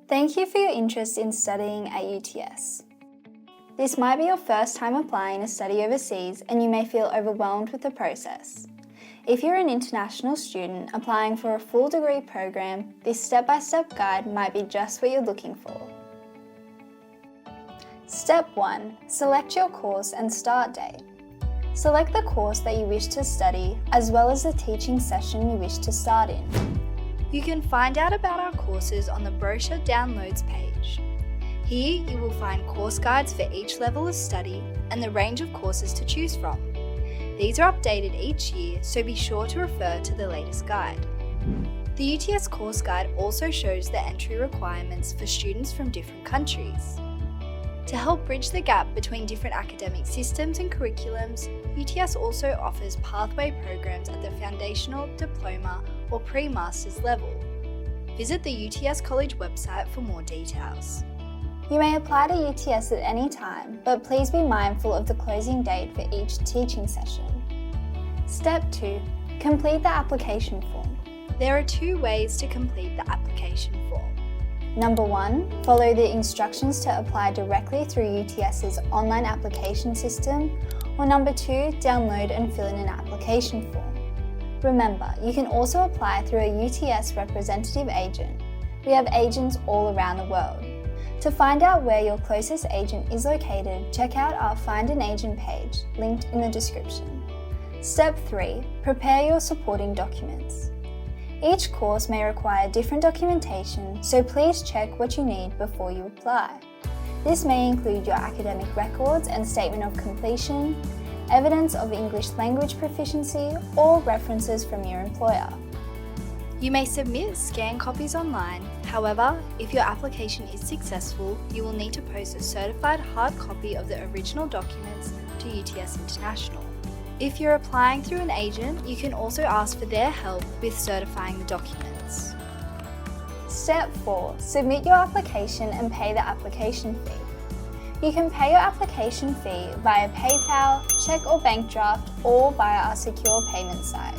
Thank you for your interest in studying at UTS. This might be your first time applying to study overseas and you may feel overwhelmed with the process. If you're an international student applying for a full degree program, this step-by-step guide might be just what you're looking for. Step 1. Select your course and start date. Select the course that you wish to study, as well as the teaching session you wish to start in. You can find out about our courses on the brochure downloads page. Here you will find course guides for each level of study and the range of courses to choose from. These are updated each year, so be sure to refer to the latest guide. The UTS course guide also shows the entry requirements for students from different countries. To help bridge the gap between different academic systems and curriculums, UTS also offers pathway programs at the foundational, diploma or pre-master's level. Visit the UTS College website for more details. You may apply to UTS at any time, but please be mindful of the closing date for each teaching session. Step 2. Complete the application form. There are 2 ways to complete the application form. Number 1, follow the instructions to apply directly through UTS's online application system, or number 2, download and fill in an application form. Remember, you can also apply through a UTS representative agent. We have agents all around the world. To find out where your closest agent is located, check out our Find an Agent page, linked in the description. Step 3, prepare your supporting documents. Each course may require different documentation, so please check what you need before you apply. This may include your academic records and statement of completion, evidence of English language proficiency, or references from your employer. You may submit scanned copies online. However, if your application is successful, you will need to post a certified hard copy of the original documents to UTS International. If you're applying through an agent, you can also ask for their help with certifying the documents. Step 4. Submit your application and pay the application fee. You can pay your application fee via PayPal, cheque or bank draft, or via our secure payment site.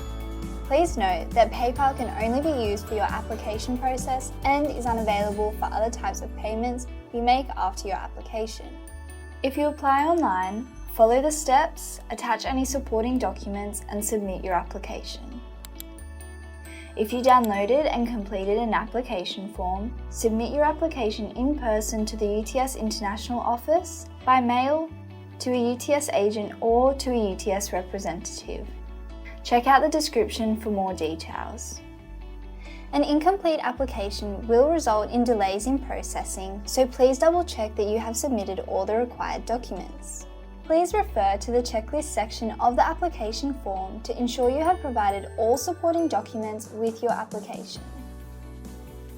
Please note that PayPal can only be used for your application process and is unavailable for other types of payments you make after your application. If you apply online, follow the steps, attach any supporting documents, and submit your application. If you downloaded and completed an application form, submit your application in person to the UTS International office, by mail, to a UTS agent, or to a UTS representative. Check out the description for more details. An incomplete application will result in delays in processing, so please double check that you have submitted all the required documents. Please refer to the checklist section of the application form to ensure you have provided all supporting documents with your application.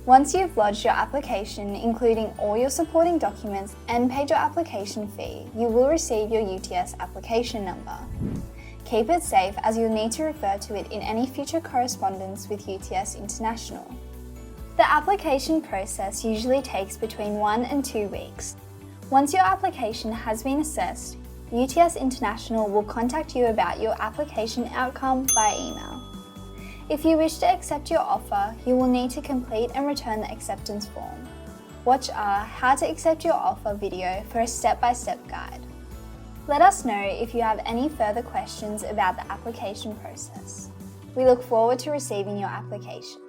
Once you've lodged your application, including all your supporting documents, and paid your application fee, you will receive your UTS application number. Keep it safe, as you'll need to refer to it in any future correspondence with UTS International. The application process usually takes between 1 and 2 weeks. Once your application has been assessed, UTS International will contact you about your application outcome by email. If you wish to accept your offer, you will need to complete and return the acceptance form. Watch our How to Accept Your Offer video for a step-by-step guide. Let us know if you have any further questions about the application process. We look forward to receiving your application.